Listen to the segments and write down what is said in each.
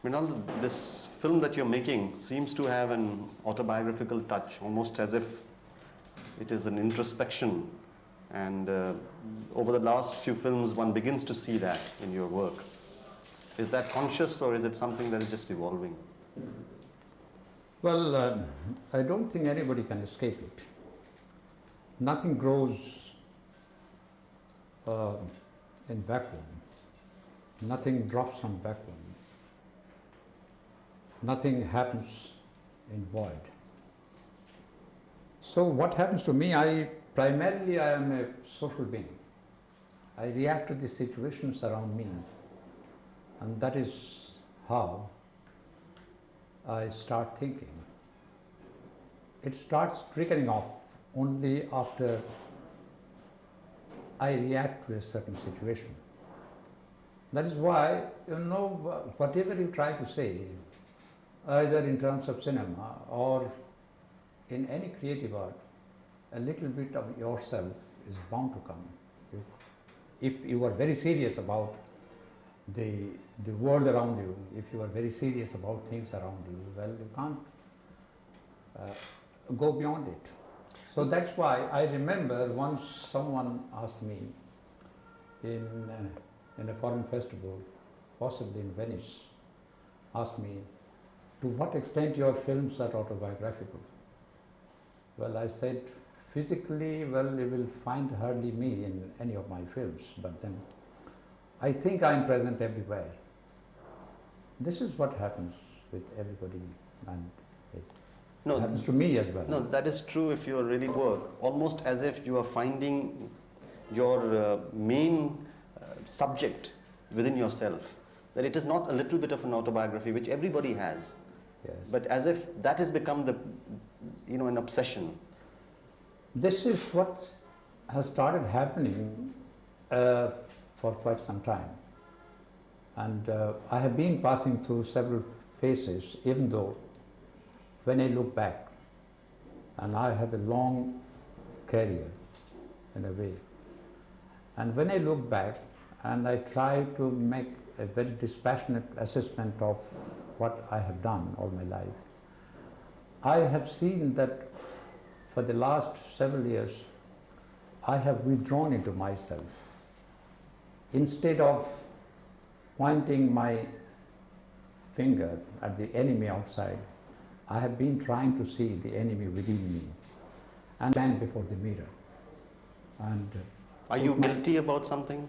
Mrinal, this film that you're making seems to have an autobiographical touch, almost as if it is an introspection. And over the last few films, one begins to see that in your work. Is that conscious, or is it something that is just evolving? Well, I don't think anybody can escape it. Nothing grows in vacuum. Nothing drops on vacuum. Nothing happens in void. So what happens to me, primarily I am a social being. I react to the situations around me, and that is how I start thinking. It starts triggering off only after I react to a certain situation. That is why, whatever you try to say, either in terms of cinema or in any creative art, a little bit of yourself is bound to come. If you are very serious about the world around you, if you are very serious about things around you, well, you can't go beyond it. So that's why I remember once someone asked me in a foreign festival, possibly in Venice, asked me, to what extent your films are autobiographical? Well, I said, physically, well, you will find hardly me in any of my films, but then I think I am present everywhere. This is what happens with everybody, and it happens to me as well. No, that is true if you really work, almost as if you are finding your main subject within yourself, that it is not a little bit of an autobiography, which everybody has. Yes. But as if that has become an obsession. This is what has started happening for quite some time. And I have been passing through several phases, even though when I look back, and I have a long career in a way, and when I look back and I try to make a very dispassionate assessment of what I have done all my life, I have seen that for the last several years, I have withdrawn into myself. Instead of pointing my finger at the enemy outside, I have been trying to see the enemy within me and stand before the mirror. And are you guilty about something?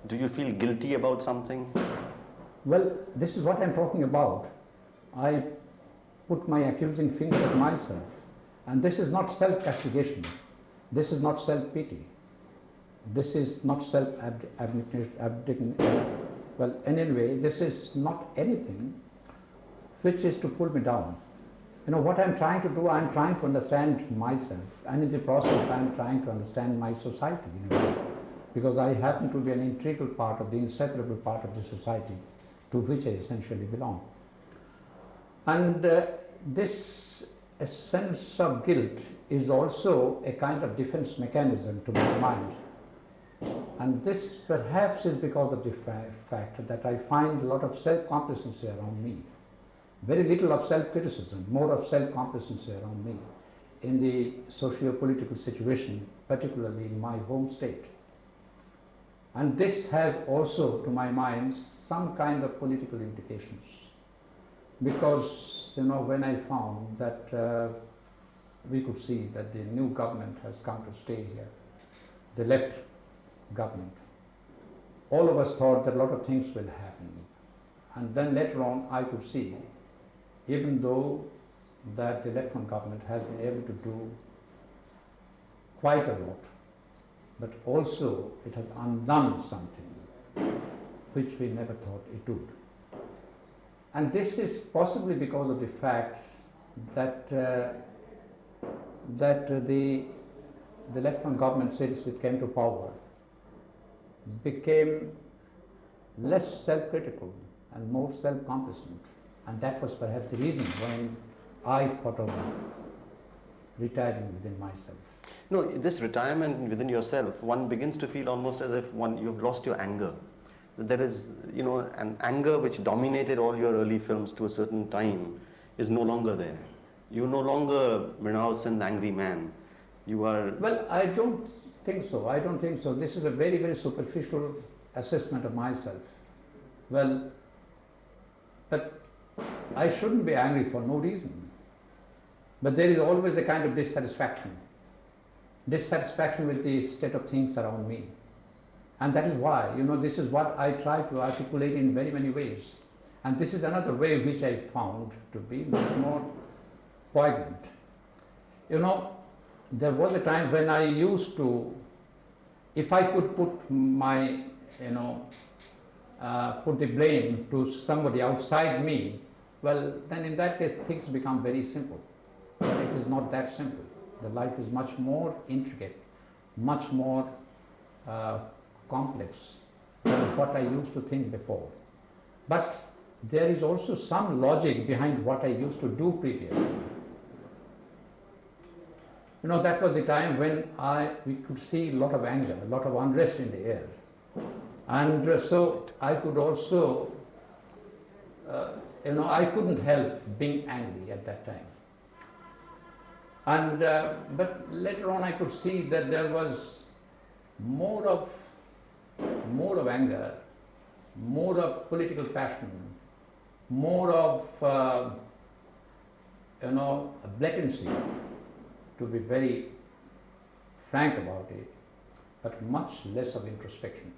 Do you feel guilty about something? Well, this is what I'm talking about. I put my accusing finger at myself. And this is not self-castigation. This is not self-pity. This is not self-abnegation. Well, anyway, this is not anything which is to pull me down. What I'm trying to do, I'm trying to understand myself. And in the process, I'm trying to understand my society in a way. Because I happen to be an integral part of the inseparable part of the society to which I essentially belong. And this sense of guilt is also a kind of defense mechanism to my mind. And this perhaps is because of the fact that I find a lot of self-complacency around me. Very little of self-criticism, more of self-complacency around me in the socio-political situation, particularly in my home state. And this has also, to my mind, some kind of political implications. Because, when I found that we could see that the new government has come to stay here, the left government, all of us thought that a lot of things will happen. And then later on, I could see, even though that the left government has been able to do quite a lot, but also it has undone something which we never thought it would. And this is possibly because of the fact that the left government, since it came to power, became less self-critical and more self-complacent. And that was perhaps the reason when I thought of retiring within myself. No, this retirement within yourself, one begins to feel almost as if you've lost your anger. there is, an anger which dominated all your early films to a certain time is no longer there. You're no longer Mrinal Sen, the angry man. You are... Well, I don't think so. I don't think so. This is a very, very superficial assessment of myself. Well, but I shouldn't be angry for no reason. But there is always a kind of dissatisfaction with the state of things around me. And that is why, this is what I try to articulate in very many ways. And this is another way which I found to be much more poignant. There was a time when I used to, if I could put my, put the blame to somebody outside me, well, then in that case things become very simple. But it is not that simple. The life is much more intricate, much more complex than what I used to think before. But there is also some logic behind what I used to do previously. That was the time when we could see a lot of anger, a lot of unrest in the air. And so I could also, I couldn't help being angry at that time. And but later on I could see that there was more of anger, more of political passion, more of blatancy, to be very frank about it, but much less of introspection.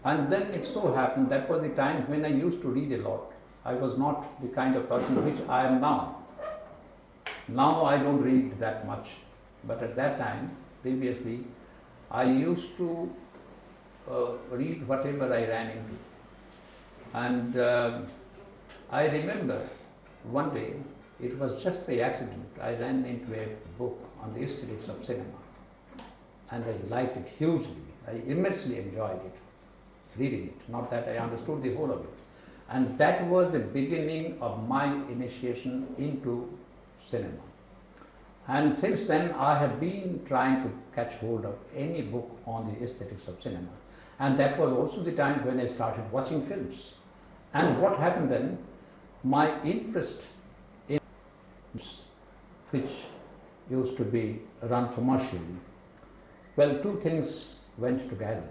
And then it so happened that was the time when I used to read a lot. I was not the kind of person which I am now. Now I don't read that much, but at that time, previously, I used to read whatever I ran into. And I remember one day, it was just by accident, I ran into a book on the aesthetics of cinema. And I liked it hugely. I immensely enjoyed it, reading it. Not that I understood the whole of it. And that was the beginning of my initiation into cinema. And since then, I have been trying to catch hold of any book on the aesthetics of cinema. And that was also the time when I started watching films. And what happened then, my interest in films, which used to be run commercially, well, two things went together.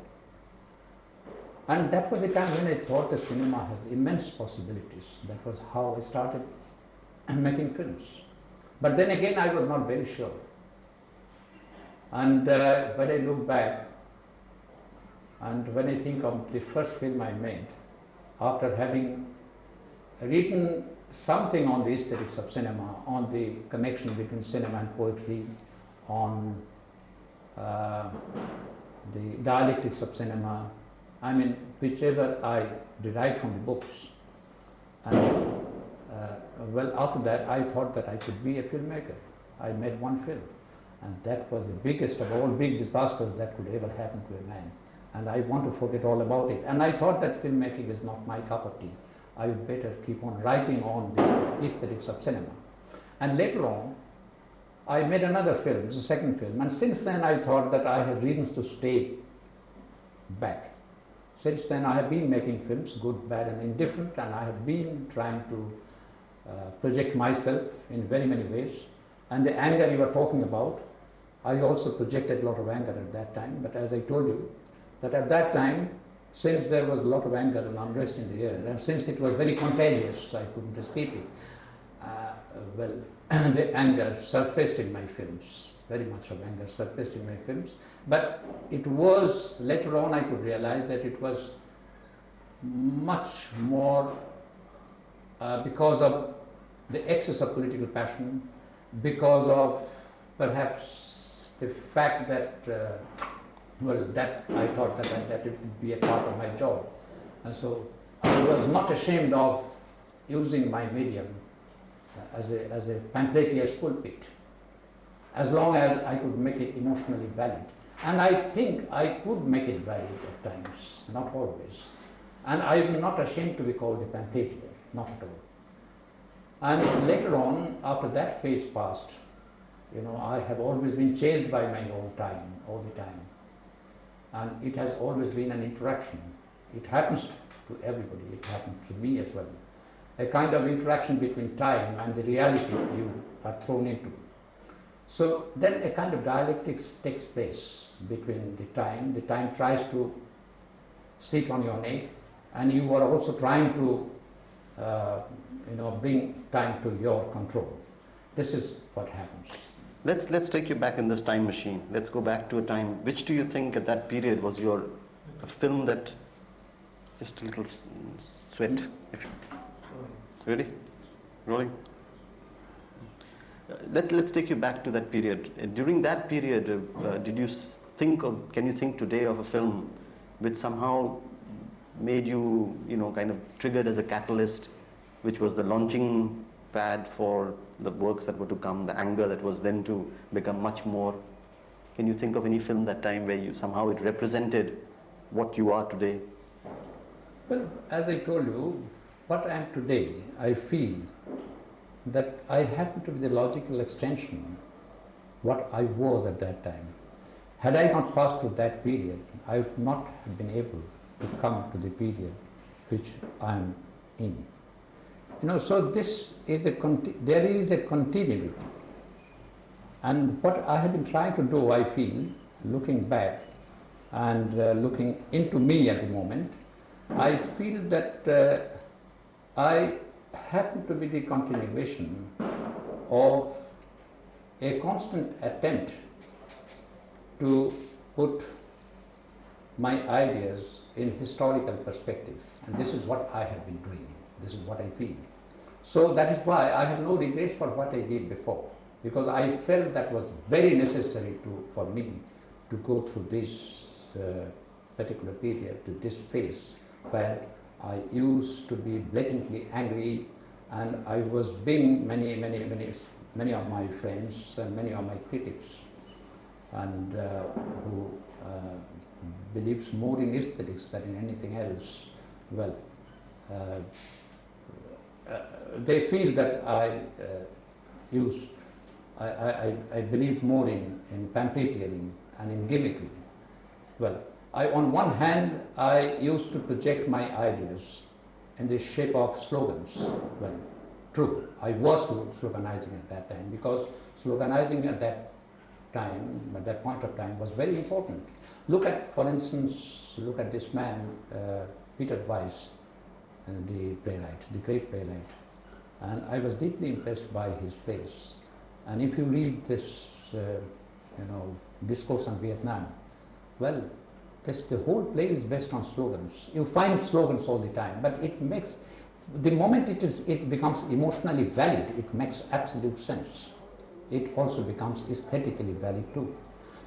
And that was the time when I thought the cinema has immense possibilities. That was how I started making films. But then again, I was not very sure. And when I look back, and when I think of the first film I made, after having written something on the aesthetics of cinema, on the connection between cinema and poetry, on the dialectics of cinema, I mean, whichever I derived from the books. And well, after that, I thought that I could be a filmmaker. I made one film, and that was the biggest of all big disasters that could ever happen to a man. And I want to forget all about it. And I thought that filmmaking is not my cup of tea. I would better keep on writing on the aesthetics of cinema. And later on, I made another film, the second film, and since then I thought that I had reasons to stay back. Since then I have been making films, good, bad and indifferent, and I have been trying to project myself in very many ways. And the anger you were talking about, I also projected a lot of anger at that time, but as I told you, that at that time, since there was a lot of anger and unrest in the air, and since it was very contagious, I couldn't escape it, well, the anger surfaced in my films, very much of anger surfaced in my films, but it was, later on I could realize that it was much more because of the excess of political passion, because of perhaps the fact that well, that I thought that it would be a part of my job. And so I was not ashamed of using my medium as a pamphleteer's pulpit, as long as I could make it emotionally valid. And I think I could make it valid at times, not always. And I am not ashamed to be called a pamphleteer, not at all. And later on, after that phase passed, I have always been chased by my own time, all the time. And it has always been an interaction It happens to everybody, it happened to me as well. A kind of interaction between time and the reality you are thrown into. So then a kind of dialectics takes place between the time tries to sit on your neck, and you are also trying to bring time to your control. This is what happens. Let's take you back in this time machine. Let's go back to a time. Which do you think at that period was your a film that just a little sweat? If you, ready? Rolling. Let's take you back to that period. During that period, did you think of? Can you think today of a film which somehow made you, kind of triggered as a catalyst, which was the launching pad for the works that were to come, the anger that was then to become much more? Can you think of any film that time where you somehow it represented what you are today? Well, as I told you, what I am today, I feel that I happen to be the logical extension what I was at that time. Had I not passed through that period, I would not have been able to come to the period which I am in. So this is there is a continuity. And what I have been trying to do, I feel, looking back and looking into me at the moment, I feel that I happen to be the continuation of a constant attempt to put my ideas in historical perspective. And this is what I have been doing. This is what I feel. So that is why I have no regrets for what I did before, because I felt that was very necessary for me to go through this particular period, to this phase where I used to be blatantly angry, and I was being many of my friends and many of my critics, and who believes more in aesthetics than in anything else. Well, they feel that I believe more in pamphleteering and in gimmickry. Well, on one hand, I used to project my ideas in the shape of slogans. Well, true, I was sloganizing at that time, because sloganizing at that point of time was very important. For instance, look at this man, Peter Weiss, the playwright, the great playwright. And I was deeply impressed by his plays. And if you read this, Discourse on Vietnam, well, the whole play is based on slogans. You find slogans all the time, but the moment it becomes emotionally valid, it makes absolute sense. It also becomes aesthetically valid too.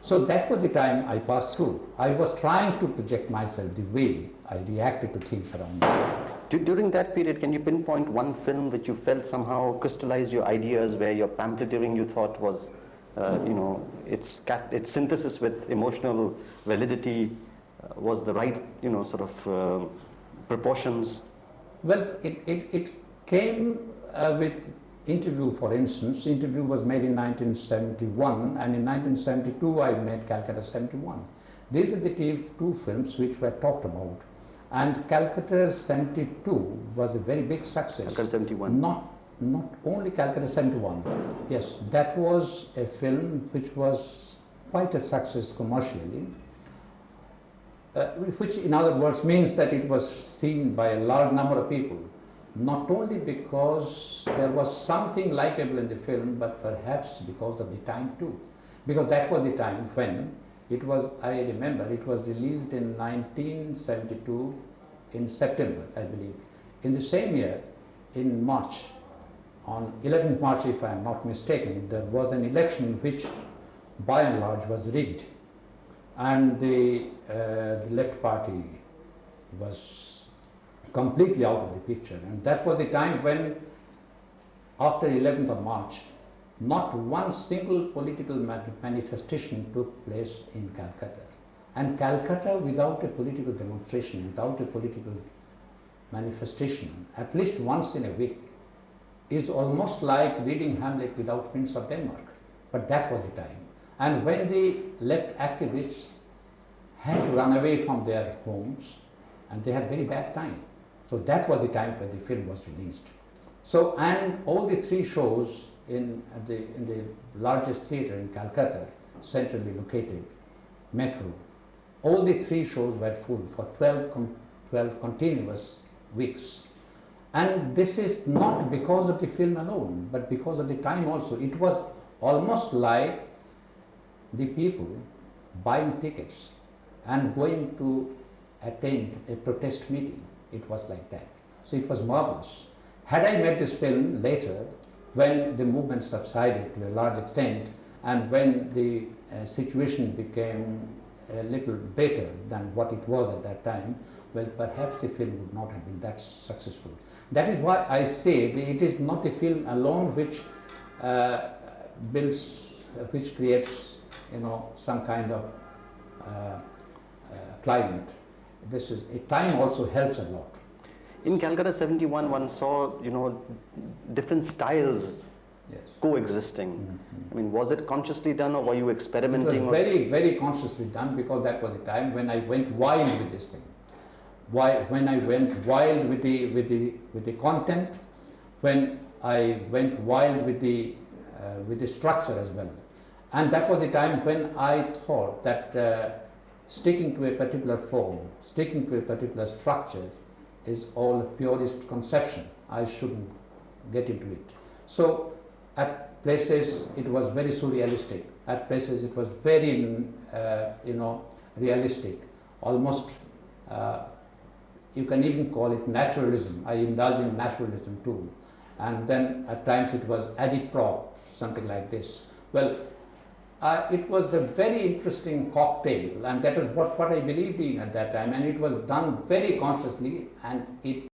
So that was the time I passed through. I was trying to project myself the way I reacted to things around me. During that period, can you pinpoint one film which you felt somehow crystallized your ideas, where your pamphleteering you thought was, its synthesis with emotional validity was the right, proportions? Well, it came with Interview, for instance. Interview was made in 1971, and in 1972 I made Calcutta 71. These are the two films which were talked about. And Calcutta 72 was a very big success. Calcutta 71. Not only Calcutta 71. Yes, that was a film which was quite a success commercially, which in other words means that it was seen by a large number of people. Not only because there was something likable in the film, but perhaps because of the time too. Because that was the time when I remember, it was released in 1972 in September, I believe. In the same year, in March, on 11th March, if I am not mistaken, there was an election which by and large was rigged. And the left party was completely out of the picture. And that was the time when, after 11th of March, not one single political manifestation took place in Calcutta. And Calcutta, without a political demonstration, without a political manifestation, at least once in a week, is almost like reading Hamlet without Prince of Denmark. But that was the time. And when the left activists had to run away from their homes and they had very bad time. So that was the time when the film was released. So, and all the 3 shows in the largest theatre in Calcutta, centrally located, Metro, all the 3 shows were full for 12 continuous weeks. And this is not because of the film alone, but because of the time also. It was almost like the people buying tickets and going to attend a protest meeting. It was like that. So it was marvelous. Had I made this film later, when the movement subsided to a large extent and when the situation became a little better than what it was at that time, well, perhaps the film would not have been that successful. That is why I say that it is not the film alone which which creates, some kind of climate. This is time also helps a lot. In Calcutta 71, one saw, different styles Yes. coexisting. Mm-hmm. I mean, was it consciously done or were you It experimenting? was very, very consciously done, because that was the time when I went wild with this thing. When I went wild with the content, when I went wild with the structure as well. And that was the time when I thought that sticking to a particular form, sticking to a particular structure is all purest conception. I shouldn't get into it. So at places it was very surrealistic. At places it was very, realistic. Almost, you can even call it naturalism. I indulge in naturalism too. And then at times it was agitprop, something like this. Well, it was a very interesting cocktail, and that is what I believed in at that time, and it was done very consciously, and it